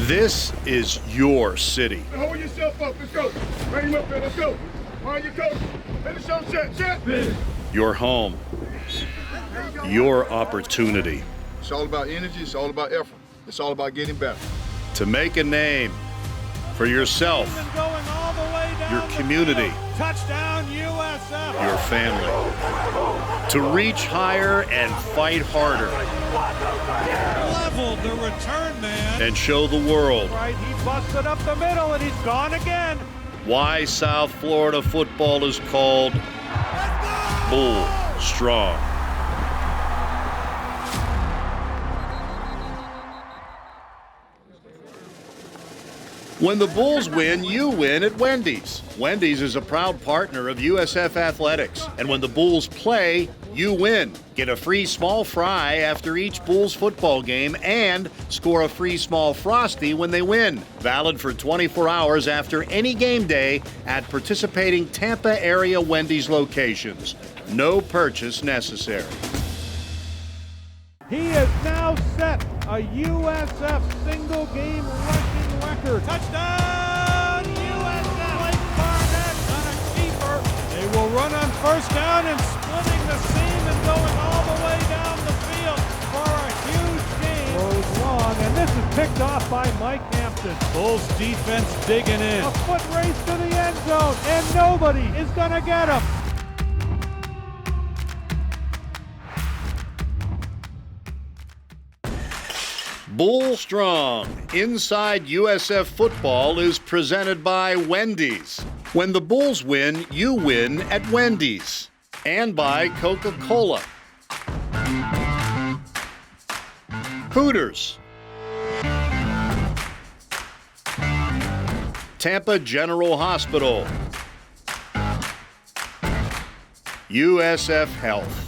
This is your city. Hold yourself up. Let's go. Bring him up there. Let's go. Mind your coach. Finish your set. Your home. Your opportunity. It's all about energy. It's all about effort. It's all about getting better. To make a name for yourself, your community, touchdown USF, your family. To reach higher and fight harder. Leveled the return man. And show the world. Right, he busted up the middle and he's gone again. Why South Florida football is called Bull Strong. When the Bulls win, you win at Wendy's. Wendy's is a proud partner of USF Athletics. And when the Bulls play, you win. Get a free small fry after each Bulls football game and score a free small Frosty when they win. Valid for 24 hours after any game day at participating Tampa area Wendy's locations. No purchase necessary. He has now set a USF single game rushing record. Touchdown USF! Blake Barnett on a keeper. They will run on first down and splitting the seam and going all the way down the field for a huge gain. Throws long, and this is picked off by Mike Hampton. Bulls defense digging in. A foot race to the end zone, and nobody is going to get him. Bull Strong Inside USF Football is presented by Wendy's. When the Bulls win, you win at Wendy's. And by Coca-Cola. Hooters. Tampa General Hospital. USF Health.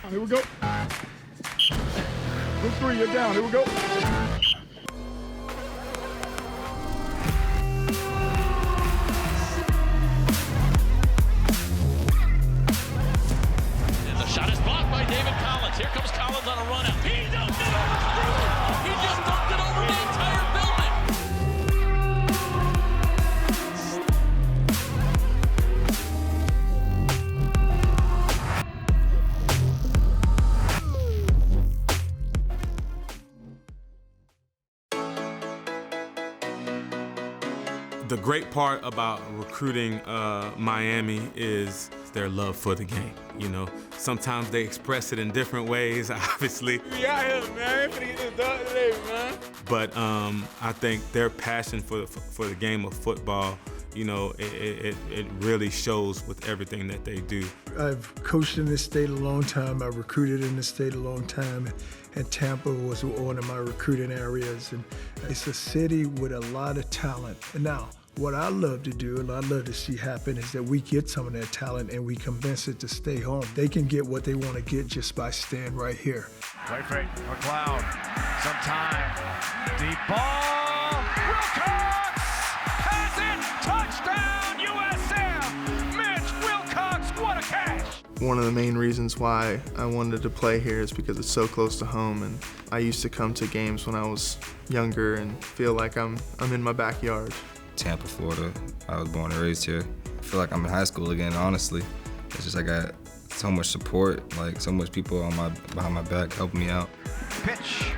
Here we go. Group 3, you're down. Here we go. And the shot is blocked by David Collins. Here comes Collins on a run out. He dunked it over the roof. He just dunked it over the entire building. The great part about recruiting Miami is their love for the game. You know, sometimes they express it in different ways, obviously. We out here, man. We're gonna get this done today, man. But I think their passion for the game of football, you know, it really shows with everything that they do. I've coached in this state a long time. I recruited in this state a long time. And Tampa was one of my recruiting areas. And it's a city with a lot of talent. And now, what I love to do and I love to see happen is that we get some of that talent and we convince it to stay home. They can get what they want to get just by staying right here. Play fake, McLeod, some time, deep ball, Wilcox has it, touchdown USF, Mitch Wilcox, what a catch. One of the main reasons why I wanted to play here is because it's so close to home, and I used to come to games when I was younger and feel like I'm in my backyard. Tampa, Florida. I was born and raised here. I feel like I'm in high school again, honestly. It's just I got so much support, like so much people behind my back helping me out. Pitch.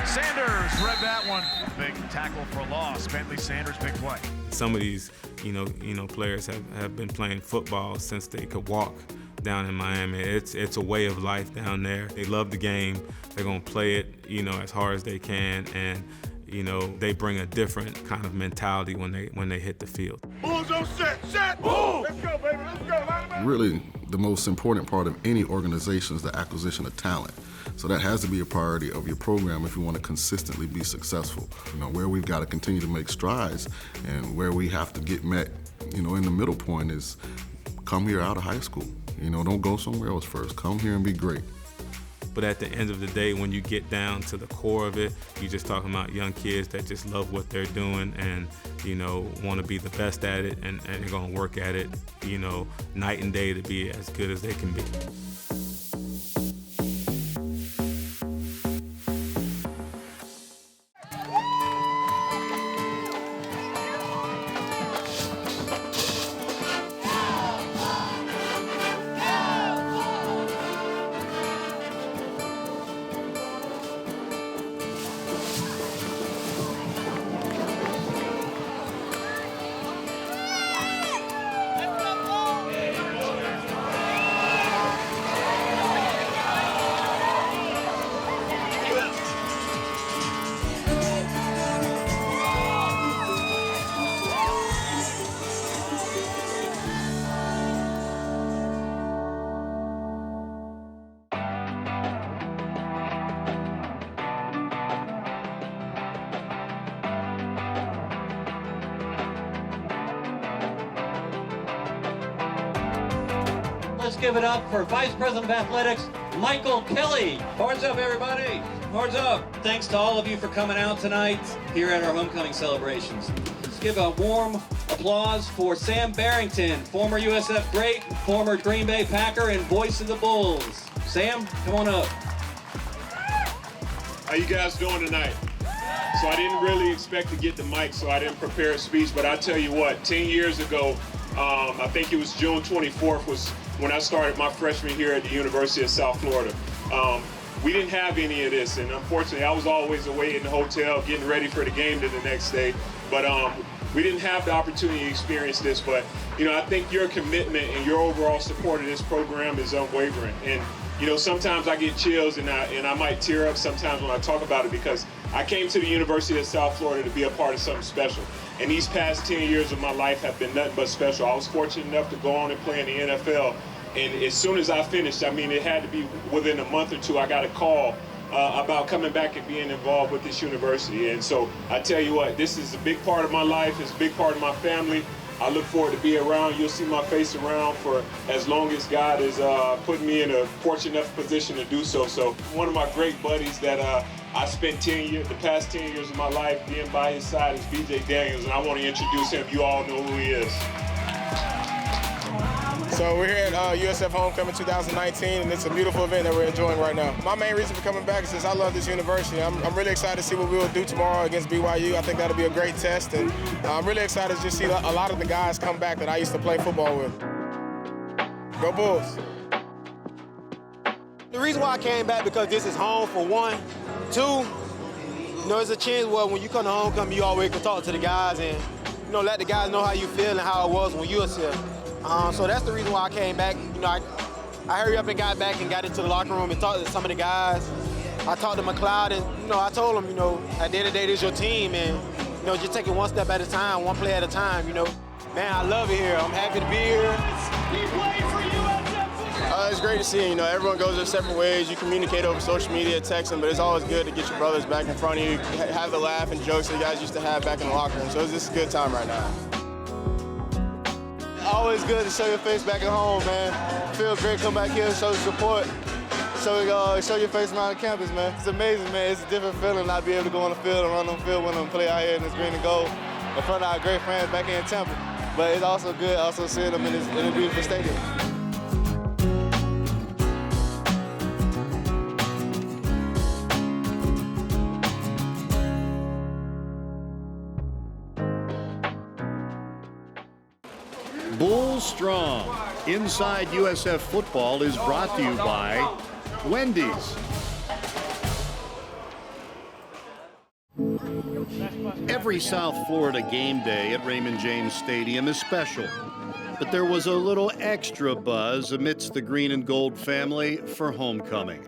Sanders read that one. Big tackle for loss. Bentley Sanders, big play. Some of these, you know, players have been playing football since they could walk down in Miami. It's a way of life down there. They love the game. They're gonna play it, you know, as hard as they can, and you know, they bring a different kind of mentality when they hit the field. Bulls on set, Bull! Let's go, baby, let's go. Really, the most important part of any organization is the acquisition of talent. So that has to be a priority of your program if you want to consistently be successful. You know, where we've got to continue to make strides and where we have to get met, you know, in the middle point is come here out of high school. You know, don't go somewhere else first. Come here and be great. But at the end of the day, when you get down to the core of it, you're just talking about young kids that just love what they're doing and, you know, want to be the best at it, and they're going to work at it, you know, night and day to be as good as they can be. let's give it up for Vice President of Athletics, Michael Kelly. Horns up, everybody. Horns up. Thanks to all of you for coming out tonight here at our homecoming celebrations. Let's give a warm applause for Sam Barrington, former USF great, former Green Bay Packer, and voice of the Bulls. Sam, come on up. How you guys doing tonight? So I didn't really expect to get the mic, so I didn't prepare a speech, but I tell you what, 10 years ago, I think it was June 24th was when I started my freshman year at the University of South Florida. We didn't have any of this, and unfortunately, I was always away in the hotel getting ready for the game the next day, but we didn't have the opportunity to experience this, but I think your commitment and your overall support of this program is unwavering. And sometimes I get chills and I might tear up sometimes when I talk about it, because I came to the University of South Florida to be a part of something special. And these past 10 years of my life have been nothing but special. I was fortunate enough to go on and play in the NFL. And as soon as I finished, it had to be within a month or two, I got a call about coming back and being involved with this university. And so I tell you what, this is a big part of my life. It's a big part of my family. I look forward to be around. You'll see my face around for as long as God is putting me in a fortunate enough position to do so. So one of my great buddies that I spent the past 10 years of my life being by his side is BJ Daniels, and I want to introduce him. You all know who he is. So we're here at USF Homecoming 2019, and it's a beautiful event that we're enjoying right now. My main reason for coming back is just I love this university. I'm really excited to see what we will do tomorrow against BYU. I think that'll be a great test, and I'm really excited to just see a lot of the guys come back that I used to play football with. Go Bulls. The reason why I came back because this is home for one. Two, there's a chance where when you come to homecoming, you always can talk to the guys and let the guys know how you feel and how it was when you was here. So that's the reason why I came back. I hurried up and got back and got into the locker room and talked to some of the guys. I talked to McLeod and, I told him, at the end of the day, this is your team and, just take it one step at a time, one play at a time, Man, I love it here. I'm happy to be here. He played for USF. It's great to see, everyone goes their separate ways. You communicate over social media, texting, but it's always good to get your brothers back in front of you, have the laugh and jokes that you guys used to have back in the locker room. So it's just a good time right now. Always good to show your face back at home, man. Feels great to come back here and show support. Show your face around the campus, man. It's amazing, man. It's a different feeling not be able to go on the field and run on the field with them, play out here in this green and gold in front of our great friends back here in Tampa. But it's also good seeing them in a beautiful stadium. Bulls Strong. Inside USF Football is brought to you by Wendy's. Every South Florida game day at Raymond James Stadium is special, but there was a little extra buzz amidst the green and gold family for homecoming.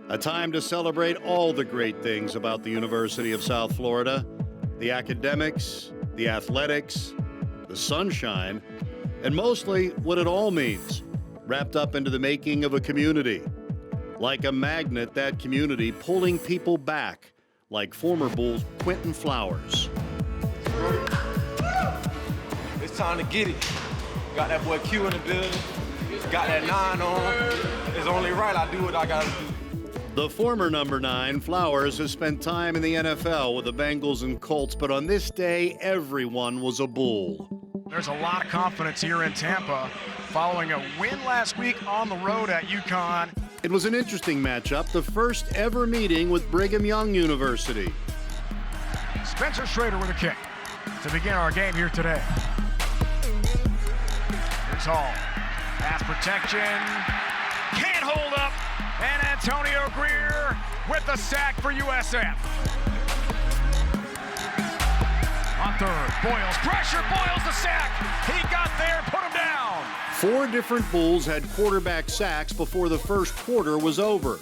A time to celebrate all the great things about the University of South Florida, the academics, the athletics, the sunshine, and mostly what it all means, wrapped up into the making of a community. Like a magnet, that community pulling people back, like former Bulls Quentin Flowers. It's time to get it. Got that boy Q in the building, got that 9 on. It's only right I do what I gotta do. The former number 9, Flowers, has spent time in the NFL with the Bengals and Colts, but on this day, everyone was a Bull. There's a lot of confidence here in Tampa following a win last week on the road at UConn. It was an interesting matchup, the first ever meeting with Brigham Young University. Spencer Schrader with a kick to begin our game here today. Here's Hall. Pass protection. Can't hold up. And Antonio Greer with the sack for USF. On third, Boyles, pressure, Boyles the sack. He got there, put him down. 4 different Bulls had quarterback sacks before the first quarter was over.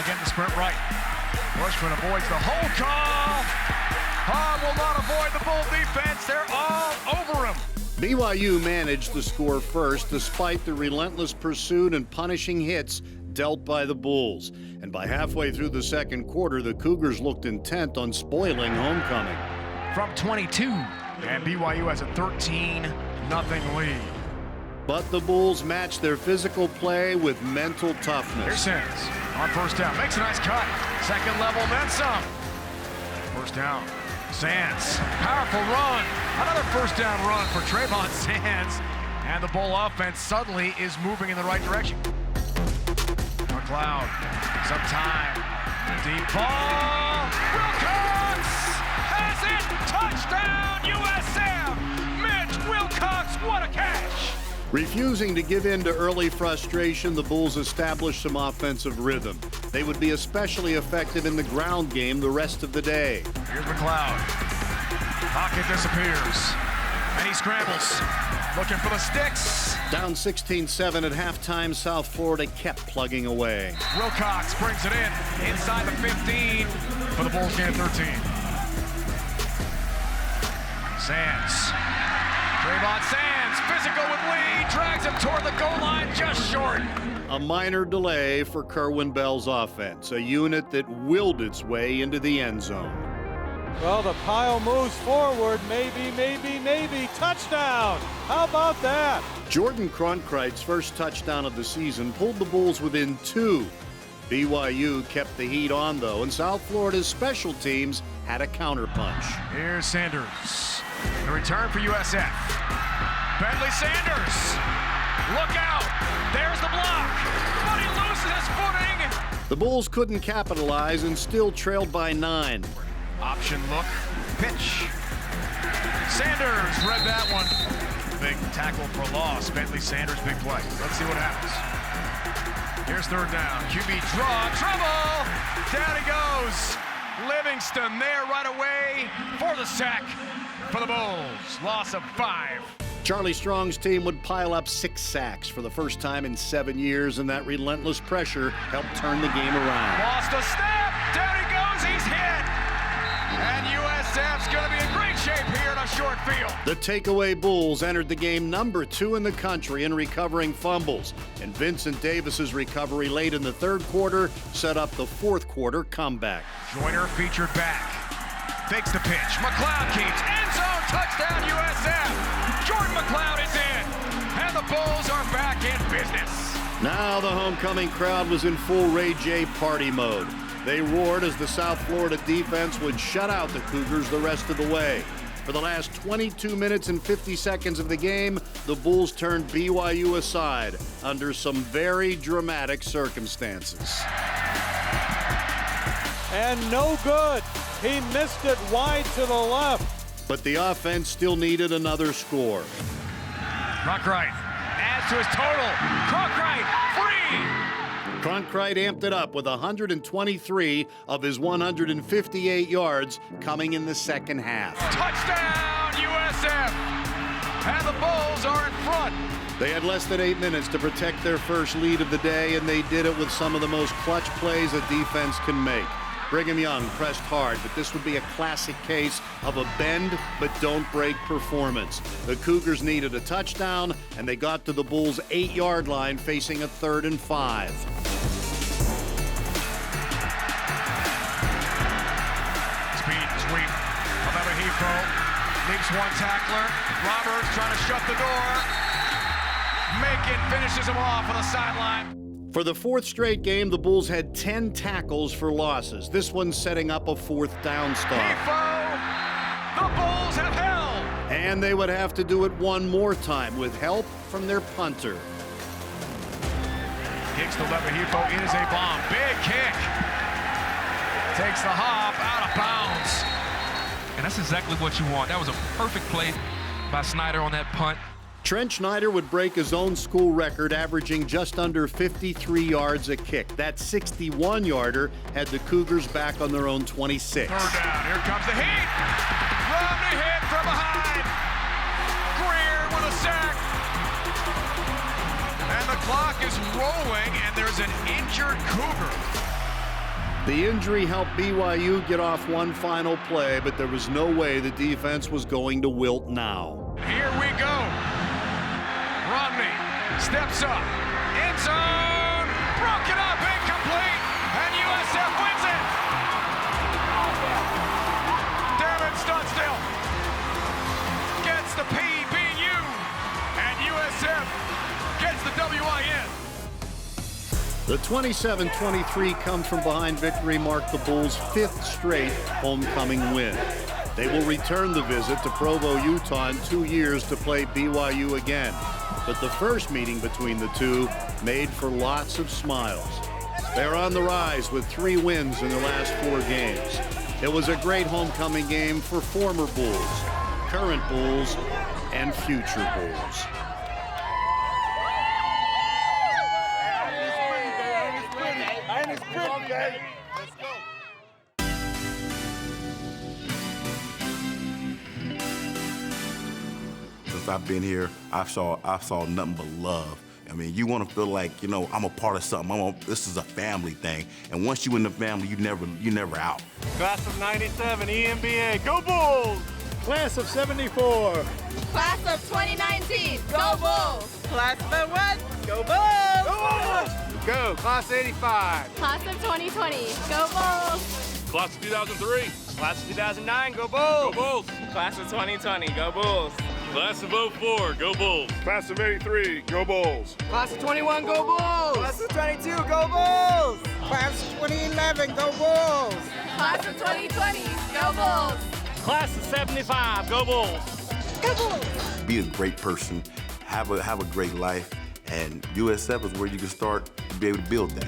Again, the sprint right. Bushman avoids the hold call. Hahn will not avoid the Bull defense. They're all over him. BYU managed to score first despite the relentless pursuit and punishing hits dealt by the Bulls. And by halfway through the second quarter, the Cougars looked intent on spoiling homecoming. From 22, and BYU has a 13-0 lead. But the Bulls matched their physical play with mental toughness. Here's Sands on first down. Makes a nice cut. Second level, then some. First down. Sands. Powerful run. Another first down run for Trayvon Sands. And the Bull offense suddenly is moving in the right direction. McLeod. Some time. Deep ball. Wilcox has it. Touchdown, USF. Mitch Wilcox, what a catch. Refusing to give in to early frustration, the Bulls established some offensive rhythm. They would be especially effective in the ground game the rest of the day. Here's McLeod. Pocket disappears. And he scrambles. Looking for the sticks. Down 16-7 at halftime, South Florida kept plugging away. Wilcox brings it in. Inside the 15 for the Bulls gain 13. Sands. Trayvon Sands, physical with Lee, drags him toward the goal line, just short. A minor delay for Kerwin Bell's offense, a unit that willed its way into the end zone. Well, the pile moves forward. Maybe. Touchdown! How about that? Jordan Cronkrite's first touchdown of the season pulled the Bulls within 2. BYU kept the heat on, though, and South Florida's special teams had a counterpunch. Here's Sanders. The return for USF. Bentley Sanders. Look out. There's the block. But he loses his footing. The Bulls couldn't capitalize and still trailed by 9. Option look. Pitch. Sanders read that one. Big tackle for loss. Bentley Sanders, big play. Let's see what happens. Here's third down. QB draw. Trouble. Down he goes. Livingston there right away for the sack for the Bulls. Loss of 5. Charlie Strong's team would pile up 6 sacks for the first time in 7 years, and that relentless pressure helped turn the game around. Lost a step. Down he goes. He's hit. And USF's going to be in great shape here in a short field. The takeaway Bulls entered the game number 2 in the country in recovering fumbles, and Vincent Davis's recovery late in the third quarter set up the fourth quarter comeback. Joyner featured back. Fakes the pitch. McLeod keeps. End zone. Touchdown USF. Jordan McLeod is in. And the Bulls are back in business. Now the homecoming crowd was in full Ray J party mode. They roared as the South Florida defense would shut out the Cougars the rest of the way. For the last 22 minutes and 50 seconds of the game, the Bulls turned BYU aside under some very dramatic circumstances. And no good. He missed it wide to the left. But the offense still needed another score. Cronkrite adds to his total. Cronkrite free. Cronkrite amped it up with 123 of his 158 yards coming in the second half. Touchdown, USF! And the Bulls are in front. They had less than 8 minutes to protect their first lead of the day, and they did it with some of the most clutch plays a defense can make. Brigham Young pressed hard, but this would be a classic case of a bend but don't break performance. The Cougars needed a touchdown, and they got to the Bulls' 8-yard line facing a 3rd and 5. Speed sweep. Aleva leaps one tackler. Roberts trying to shut the door. Macon finishes him off on the sideline. For the 4th straight game, the Bulls had 10 tackles for losses. This one setting up a 4th down stop. The Bulls have held. And they would have to do it one more time with help from their punter. Kicks to Leverhefo. It is a bomb. Big kick. Takes the hop out of bounds. And that's exactly what you want. That was a perfect play by Snyder on that punt. Trent Schneider would break his own school record, averaging just under 53 yards a kick. That 61-yarder had the Cougars back on their own 26. Third down. Here comes the heat. Romney hit from behind. Greer with a sack. And the clock is rolling, and there's an injured Cougar. The injury helped BYU get off one final play, but there was no way the defense was going to wilt now. Here we go. Romney steps up. End zone. Broken up. Incomplete. And USF wins it. Devin Studstill gets the PBU. And USF 27-23 come-from-behind victory marked the Bulls' 5th straight homecoming win. They will return the visit to Provo, Utah in 2 years to play BYU again. But the first meeting between the two made for lots of smiles. They're on the rise with 3 wins in their last 4 games. It was a great homecoming game for former Bulls, current Bulls, and future Bulls. Since I've been here, I saw nothing but love. I mean, you want to feel like, you know, I'm a part of something. This is a family thing. And once you in the family, you never out. Class of 97, EMBA, go Bulls! Class of 74. Class of 2019, go Bulls! Class of 01, go Bulls! Go Bulls! Go, Class 85. Class of 2020, go Bulls! Class of 2003. Class of 2009, go Bulls! Go Bulls! Class of 2020, go Bulls! Class of 04, go Bulls! Class of 83, go Bulls! Class of 21, go Bulls! Class of 22, go Bulls! Class of 2011, go Bulls! Class of 2020, go Bulls! Class of 75, go Bulls! Go Bulls! Be a great person, have a great life, and USF is where you can start to be able to build that.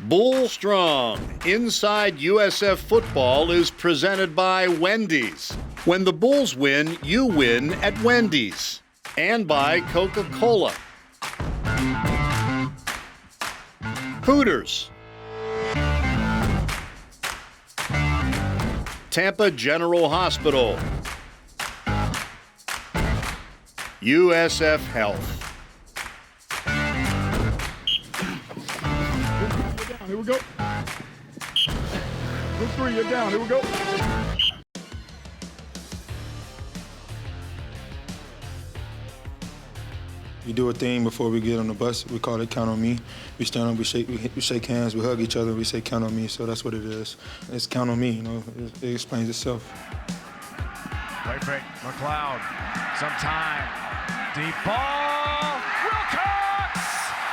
Bull Strong Inside USF Football is presented by Wendy's. When the Bulls win, you win at Wendy's. And by Coca-Cola. Hooters. Tampa General Hospital. USF Health. Here we go. Group 3, you're down. Here we go. We do a thing before we get on the bus. We call it Count on Me. We stand up, we shake hands, we hug each other, we say Count on Me. So that's what it is. It's Count on Me, you know. It explains itself. Play fake, McLeod. Some time. Deep ball. Wilcox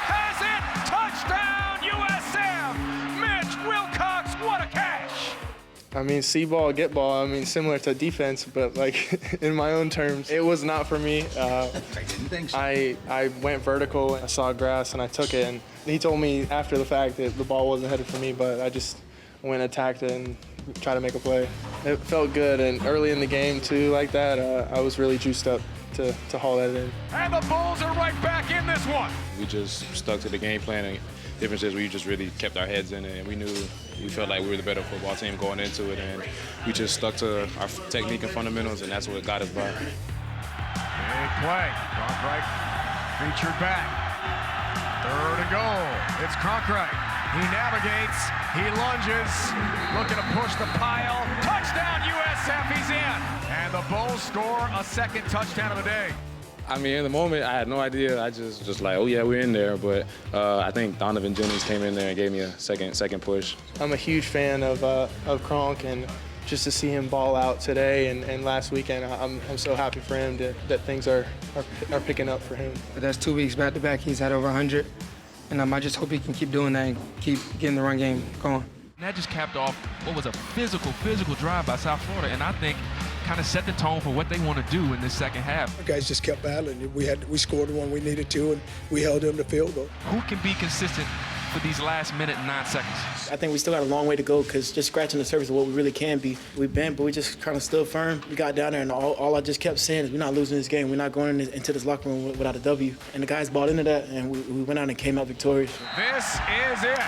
has it. Touchdown, USF. Mitch Wilcox, what a catch. I mean, see ball, get ball. I mean, similar to defense, but like in my own terms, it was not for me. I went vertical, I saw grass, and I took it. And he told me after the fact that the ball wasn't headed for me, but I just went, attacked it, and tried to make a play. It felt good, and early in the game too, like that, I was really juiced up to haul that in. And the Bulls are right back in this one. We just stuck to the game plan, and the difference is we just really kept our heads in it, and we felt like we were the better football team going into it, and we just stuck to our technique and fundamentals, and that's what got us by. Big play. Cronkite featured back. 3rd and goal. It's Cronkite. He navigates. He lunges. Looking to push the pile. Touchdown USF. He's in. And the Bulls score a 2nd touchdown of the day. I mean, in the moment, I had no idea. I just like, oh yeah, we're in there. But I think Donovan Jennings came in there and gave me a second push. I'm a huge fan of Kronk, and just to see him ball out today and last weekend, I'm so happy for him that things are picking up for him. That's 2 weeks back to back. He's had over 100, and I just hope he can keep doing that and keep getting the run game going. And that just capped off what was a physical drive by South Florida, and I think kind of set the tone for what they want to do in this second half. Our guys just kept battling. We scored when we needed to, and we held them to field goal. Who can be consistent for these last minute and 9 seconds? I think we still got a long way to go, because just scratching the surface of what we really can be. We bent, but we just kind of stood firm. We got down there, and all I just kept saying is we're not losing this game. We're not going into this locker room without a W. And the guys bought into that, and we went out and came out victorious. This is it.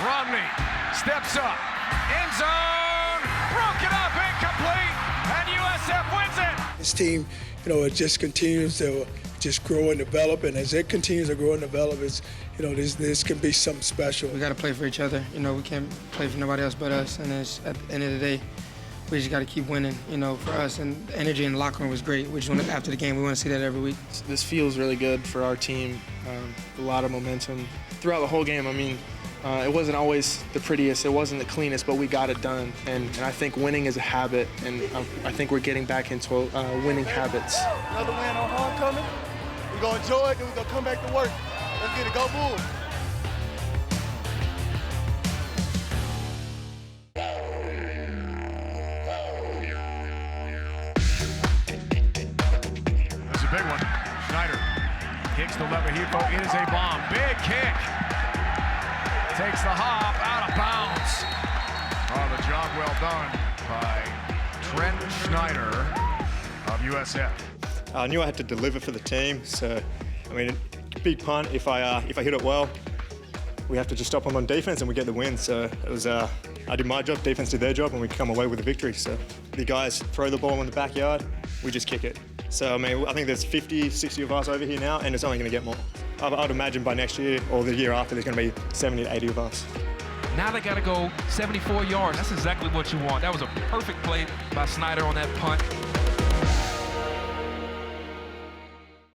Romney steps up. End zone. Broken up, incomplete, and USF wins it. This team it just continues to just grow and develop. And as it continues to grow and develop, this can be something special. We got to play for each other. We can't play for nobody else but us. And at the end of the day, we just got to keep winning, for us. And the energy in the locker room was great. We just want to, after the game, we want to see that every week. This feels really good for our team. A lot of momentum throughout the whole game. I mean, it wasn't always the prettiest, it wasn't the cleanest, but we got it done. And I think winning is a habit, and I think we're getting back into winning habits. Another win on homecoming. We're going to enjoy it, then we're going to come back to work. Let's get it. Go Bulls. That's a big one. Schneider kicks the lever here. It is a bomb. Big kick. Takes the hop out of bounds. Oh, the job well done by Trent Schneider of USF. I knew I had to deliver for the team, so I mean, big punt. If I hit it well, we have to just stop them on defense and we get the win. So it was I did my job, defense did their job, and we come away with a victory. So the guys throw the ball in the backyard, we just kick it. So I mean, I think there's 50, 60 of us over here now, and it's only going to get more. I'd imagine by next year or the year after, there's going to be 70 to 80 of us. Now they got to go 74 yards. That's exactly what you want. That was a perfect play by Snyder on that punt.